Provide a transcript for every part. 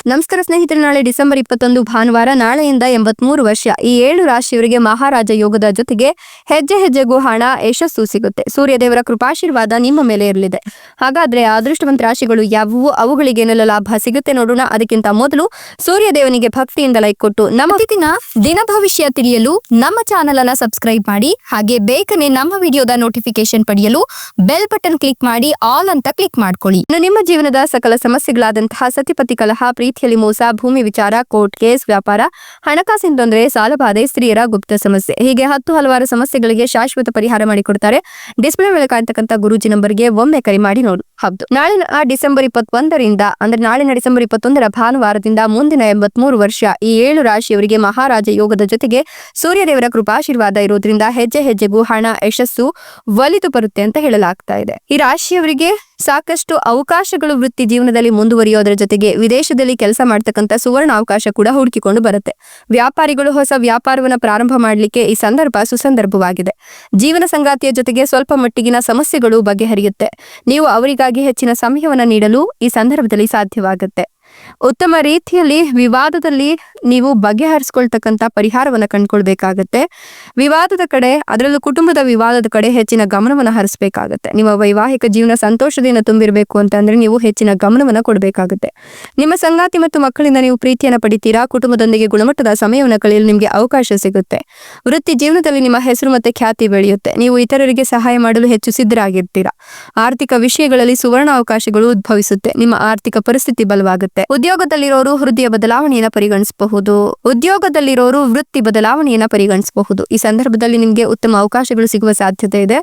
ನಮಸ್ಕಾರ ಸ್ನೇಹಿತರೆ, ನಾಳೆ ಡಿಸೆಂಬರ್ 21 ಭಾನುವಾರ. ನಾಳೆಯಿಂದ 83 ವರ್ಷ ಈ 7 ರಾಶಿಯವರಿಗೆ ಮಹಾರಾಜ ಯೋಗದ ಜೊತೆಗೆ ಹೆಜ್ಜೆ ಹೆಜ್ಜೆಗೂ ಹಣ, ಯಶಸ್ಸು ಸಿಗುತ್ತೆ. ಸೂರ್ಯದೇವರ ಕೃಪಾಶೀರ್ವಾದ ನಿಮ್ಮ ಮೇಲೆ ಇರಲಿದೆ. ಹಾಗಾದ್ರೆ ಅದೃಷ್ಟವಂತ ರಾಶಿಗಳು ಯಾವುವು, ಅವುಗಳಿಗೇನೆಲ್ಲ ಲಾಭ ಸಿಗುತ್ತೆ ನೋಡೋಣ. ಅದಕ್ಕಿಂತ ಮೊದಲು ಸೂರ್ಯದೇವನಿಗೆ ಭಕ್ತಿಯಿಂದ ಲೈಕ್ ಕೊಟ್ಟು ನಮ್ಮ ದಿನ ಭವಿಷ್ಯ ತಿಳಿಯಲು ನಮ್ಮ ಚಾನೆಲ್ ಅನ್ನ ಸಬ್ಸ್ಕ್ರೈಬ್ ಮಾಡಿ. ಹಾಗೆ ಬೇಗನೆ ನಮ್ಮ ವಿಡಿಯೋದ ನೋಟಿಫಿಕೇಶನ್ ಪಡೆಯಲು ಬೆಲ್ ಬಟನ್ ಕ್ಲಿಕ್ ಮಾಡಿ ಆಲ್ ಅಂತ ಕ್ಲಿಕ್ ಮಾಡ್ಕೊಳ್ಳಿ. ನಿಮ್ಮ ಜೀವನದ ಸಕಲ ಸಮಸ್ಯೆಗಳಾದಂತಹ ಸತಿಪತಿ ಕಲಹ, ಪ್ರೀತಿಯಲ್ಲಿ ಮೋಸ, ಭೂಮಿ ವಿಚಾರ, ಕೋರ್ಟ್ ಕೇಸ್, ವ್ಯಾಪಾರ, ಹಣಕಾಸಿನ ತೊಂದರೆ, ಸಾಲಬಾಧೆ, ಸ್ತ್ರೀಯರ ಗುಪ್ತ ಸಮಸ್ಯೆ, ಹೀಗೆ ಹಲವಾರು ಸಮಸ್ಯೆಗಳಿಗೆ ಶಾಶ್ವತ ಪರಿಹಾರ ಮಾಡಿಕೊಡ್ತಾರೆ. ಡಿಸ್ಪ್ಲೇ ಮೇಲೆ ಕಾಣ್ತಕ್ಕಂಥ ಗುರೂಜಿ ನಂಬರ್ಗೆ ಒಮ್ಮೆ ಕರೆ ಮಾಡಿ ನೋಡು. ಹೌದು, ನಾಳಿನ ಡಿಸೆಂಬರ್ 21ರಿಂದ ಅಂದ್ರೆ ನಾಳಿನ ಡಿಸೆಂಬರ್ 21ರ ಭಾನುವಾರದಿಂದ ಮುಂದಿನ 83 ವರ್ಷ ಈ 7 ರಾಶಿಯವರಿಗೆ ಮಹಾರಾಜ ಯೋಗದ ಜೊತೆಗೆ ಸೂರ್ಯದೇವರ ಕೃಪಾಶೀರ್ವಾದ ಇರೋದ್ರಿಂದ ಹೆಜ್ಜೆ ಹೆಜ್ಜೆಗೂ ಹಣ, ಯಶಸ್ಸು ಒಲಿದು ಬರುತ್ತೆ ಅಂತ ಹೇಳಲಾಗ್ತಾ ಇದೆ. ಈ ರಾಶಿಯವರಿಗೆ ಸಾಕಷ್ಟು ಅವಕಾಶಗಳು ವೃತ್ತಿ ಜೀವನದಲ್ಲಿ ಮುಂದುವರಿಯೋದ್ರ ಜೊತೆಗೆ ವಿದೇಶದಲ್ಲಿ ಕೆಲಸ ಮಾಡ್ತಕ್ಕಂಥ ಸುವರ್ಣ ಅವಕಾಶ ಕೂಡ ಹುಡುಕಿಕೊಂಡು ಬರುತ್ತೆ. ವ್ಯಾಪಾರಿಗಳು ಹೊಸ ವ್ಯಾಪಾರವನ್ನ ಪ್ರಾರಂಭ ಮಾಡಲಿಕ್ಕೆ ಈ ಸಂದರ್ಭ ಸುಸಂದರ್ಭವಾಗಿದೆ. ಜೀವನ ಸಂಗಾತಿಯ ಜೊತೆಗೆ ಸ್ವಲ್ಪ ಮಟ್ಟಿಗಿನ ಸಮಸ್ಯೆಗಳು ಬಗೆಹರಿಯುತ್ತೆ. ನೀವು ಅವರಿಗಾಗಿ ಹೆಚ್ಚಿನ ಸಮಯವನ್ನ ನೀಡಲು ಈ ಸಂದರ್ಭದಲ್ಲಿ ಸಾಧ್ಯವಾಗುತ್ತೆ. ಉತ್ತಮ ರೀತಿಯಲ್ಲಿ ವಿವಾದದಲ್ಲಿ ನೀವು ಬಗೆಹರಿಸಿಕೊಳ್ತಕ್ಕಂಥ ಪರಿಹಾರವನ್ನ ಕಂಡುಕೊಳ್ಬೇಕಾಗತ್ತೆ. ವಿವಾದದ ಕಡೆ, ಅದರಲ್ಲೂ ಕುಟುಂಬದ ವಿವಾದದ ಕಡೆ ಹೆಚ್ಚಿನ ಗಮನವನ್ನ ಹರಿಸಬೇಕಾಗತ್ತೆ. ನಿಮ್ಮ ವೈವಾಹಿಕ ಜೀವನ ಸಂತೋಷದಿಂದ ತುಂಬಿರಬೇಕು ಅಂತಂದ್ರೆ ನೀವು ಹೆಚ್ಚಿನ ಗಮನವನ್ನ ಕೊಡಬೇಕಾಗುತ್ತೆ. ನಿಮ್ಮ ಸಂಗಾತಿ ಮತ್ತು ಮಕ್ಕಳಿಂದ ನೀವು ಪ್ರೀತಿಯನ್ನ ಪಡಿತೀರಾ. ಕುಟುಂಬದೊಂದಿಗೆ ಗುಣಮಟ್ಟದ ಸಮಯವನ್ನು ಕಳೆಯಲು ನಿಮಗೆ ಅವಕಾಶ ಸಿಗುತ್ತೆ. ವೃತ್ತಿ ಜೀವನದಲ್ಲಿ ನಿಮ್ಮ ಹೆಸರು ಮತ್ತೆ ಖ್ಯಾತಿ ಬೆಳೆಯುತ್ತೆ. ನೀವು ಇತರರಿಗೆ ಸಹಾಯ ಮಾಡಲು ಹೆಚ್ಚು ಸಿದ್ಧರಾಗಿರ್ತೀರಾ. ಆರ್ಥಿಕ ವಿಷಯಗಳಲ್ಲಿ ಸುವರ್ಣ ಅವಕಾಶಗಳು ಉದ್ಭವಿಸುತ್ತೆ. ನಿಮ್ಮ ಆರ್ಥಿಕ ಪರಿಸ್ಥಿತಿ ಬಲವಾಗುತ್ತೆ. ಉದ್ಯೋಗದಲ್ಲಿರೋರು ವೃತ್ತಿಯ ಬದಲಾವಣೆಯನ್ನ ಪರಿಗಣಿಸಬಹುದು. ಈ ಸಂದರ್ಭದಲ್ಲಿ ನಿಮಗೆ ಉತ್ತಮ ಅವಕಾಶಗಳು ಸಿಗುವ ಸಾಧ್ಯತೆ ಇದೆ.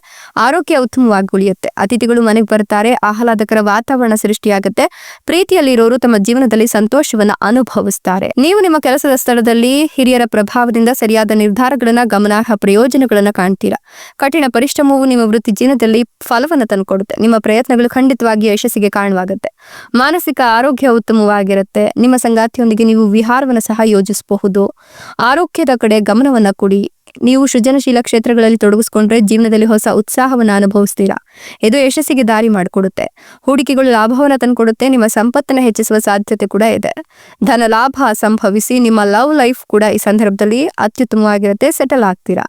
ಆರೋಗ್ಯ ಉತ್ತಮವಾಗಿ ಉಳಿಯುತ್ತೆ. ಅತಿಥಿಗಳು ಮನೆಗೆ ಬರ್ತಾರೆ. ಆಹ್ಲಾದಕರ ವಾತಾವರಣ ಸೃಷ್ಟಿಯಾಗುತ್ತೆ. ಪ್ರೀತಿಯಲ್ಲಿರೋರು ತಮ್ಮ ಜೀವನದಲ್ಲಿ ಸಂತೋಷವನ್ನ ಅನುಭವಿಸ್ತಾರೆ. ನೀವು ನಿಮ್ಮ ಕೆಲಸದ ಸ್ಥಳದಲ್ಲಿ ಹಿರಿಯರ ಪ್ರಭಾವದಿಂದ ಸರಿಯಾದ ನಿರ್ಧಾರಗಳನ್ನ, ಗಮನಾರ್ಹ ಪ್ರಯೋಜನಗಳನ್ನ ಕಾಣ್ತೀರಾ. ಕಠಿಣ ಪರಿಶ್ರಮವು ನಿಮ್ಮ ವೃತ್ತಿ ಜೀವನದಲ್ಲಿ ಫಲವನ್ನ ತಂದುಕೊಡುತ್ತೆ. ನಿಮ್ಮ ಪ್ರಯತ್ನಗಳು ಖಂಡಿತವಾಗಿ ಯಶಸ್ಸಿಗೆ ಕಾರಣವಾಗುತ್ತೆ. ಮಾನಸಿಕ ಆರೋಗ್ಯ ಉತ್ತಮವಾಗಿರುತ್ತೆ. ನಿಮ್ಮ ಸಂಗಾತಿಯೊಂದಿಗೆ ನೀವು ವಿಹಾರವನ್ನು ಸಹ ಯೋಜಿಸಬಹುದು. ಆರೋಗ್ಯದ ಕಡೆ ಗಮನವನ್ನ ಕೊಡಿ. ನೀವು ಸೃಜನಶೀಲ ಕ್ಷೇತ್ರಗಳಲ್ಲಿ ತೊಡಗಿಸ್ಕೊಂಡ್ರೆ ಜೀವನದಲ್ಲಿ ಹೊಸ ಉತ್ಸಾಹವನ್ನ ಅನುಭವಿಸ್ತೀರಾ. ಇದು ಯಶಸ್ಸಿಗೆ ದಾರಿ ಮಾಡಿಕೊಡುತ್ತೆ. ಹೂಡಿಕೆಗಳು ಲಾಭವನ್ನ ತಂದುಕೊಡುತ್ತೆ. ನಿಮ್ಮ ಸಂಪತ್ತನ್ನ ಹೆಚ್ಚಿಸುವ ಸಾಧ್ಯತೆ ಕೂಡ ಇದೆ. ಧನ ಲಾಭ ಸಂಭವಿಸಿ ನಿಮ್ಮ ಲವ್ ಲೈಫ್ ಕೂಡ ಈ ಸಂದರ್ಭದಲ್ಲಿ ಅತ್ಯುತ್ತಮವಾಗಿರುತ್ತೆ. ಸೆಟಲ್ ಆಗ್ತೀರಾ.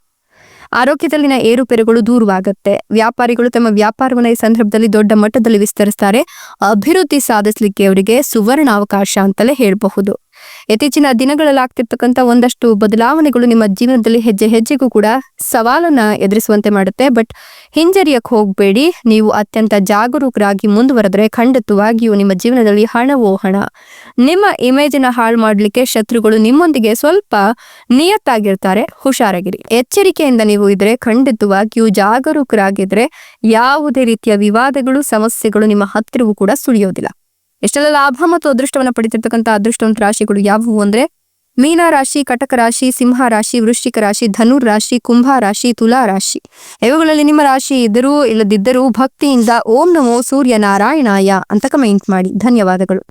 ಆರೋಗ್ಯದಲ್ಲಿನ ಏರುಪೇರುಗಳು ದೂರವಾಗುತ್ತೆ. ವ್ಯಾಪಾರಿಗಳು ತಮ್ಮ ವ್ಯಾಪಾರವನ್ನು ಈ ಸಂದರ್ಭದಲ್ಲಿ ದೊಡ್ಡ ಮಟ್ಟದಲ್ಲಿ ವಿಸ್ತರಿಸ್ತಾರೆ. ಅಭಿವೃದ್ಧಿ ಸಾಧಿಸಲಿಕ್ಕೆ ಅವರಿಗೆ ಸುವರ್ಣ ಅವಕಾಶ ಅಂತಲೇ ಹೇಳಬಹುದು. ಇತ್ತೀಚಿನ ದಿನಗಳಲ್ಲಿ ಆಗ್ತಿರ್ತಕ್ಕಂಥ ಒಂದಷ್ಟು ಬದಲಾವಣೆಗಳು ನಿಮ್ಮ ಜೀವನದಲ್ಲಿ ಹೆಜ್ಜೆ ಹೆಜ್ಜೆಗೂ ಕೂಡ ಸವಾಲನ್ನ ಎದುರಿಸುವಂತೆ ಮಾಡುತ್ತೆ. ಬಟ್ ಹಿಂಜರಿಯಕ್ಕೆ ಹೋಗಬೇಡಿ. ನೀವು ಅತ್ಯಂತ ಜಾಗರೂಕರಾಗಿ ಮುಂದುವರೆದ್ರೆ ಖಂಡಿತವಾಗಿಯೂ ನಿಮ್ಮ ಜೀವನದಲ್ಲಿ ಹಣವೋ ಹಣ. ನಿಮ್ಮ ಇಮೇಜನ್ನ ಹಾಳು ಮಾಡಲಿಕ್ಕೆ ಶತ್ರುಗಳು ನಿಮ್ಮೊಂದಿಗೆ ಸ್ವಲ್ಪ ನಿಯತ್ತಾಗಿರ್ತಾರೆ. ಹುಷಾರಾಗಿರಿ. ಎಚ್ಚರಿಕೆಯಿಂದ ನೀವು ಇದ್ರೆ, ಖಂಡಿತವಾಗಿಯೂ ಜಾಗರೂಕರಾಗಿದ್ರೆ ಯಾವುದೇ ರೀತಿಯ ವಿವಾದಗಳು, ಸಮಸ್ಯೆಗಳು ನಿಮ್ಮ ಹತ್ತಿರವೂ ಕೂಡ ಸುಳಿಯೋದಿಲ್ಲ. ಎಷ್ಟೆಲ್ಲ ಲಾಭ ಮತ್ತು ಅದೃಷ್ಟವನ್ನು ಪಡಿತಿರ್ತಕ್ಕಂಥ ಅದೃಷ್ಟವಂತ ರಾಶಿಗಳು ಯಾವುವು ಅಂದ್ರೆ ಮೀನ ರಾಶಿ, ಕಟಕ ರಾಶಿ, ಸಿಂಹ ರಾಶಿ, ವೃಶ್ಚಿಕ ರಾಶಿ, ಧನುರ್ ರಾಶಿ, ಕುಂಭ ರಾಶಿ, ತುಲಾ ರಾಶಿ. ಇವುಗಳಲ್ಲಿ ನಿಮ್ಮ ರಾಶಿ ಇದ್ದರೂ ಇಲ್ಲದಿದ್ದರೂ ಭಕ್ತಿಯಿಂದ ಓಂ ನಮೋ ಸೂರ್ಯ ನಾರಾಯಣಾಯ ಅಂತ ಕಮೆಂಟ್ ಮಾಡಿ. ಧನ್ಯವಾದಗಳು.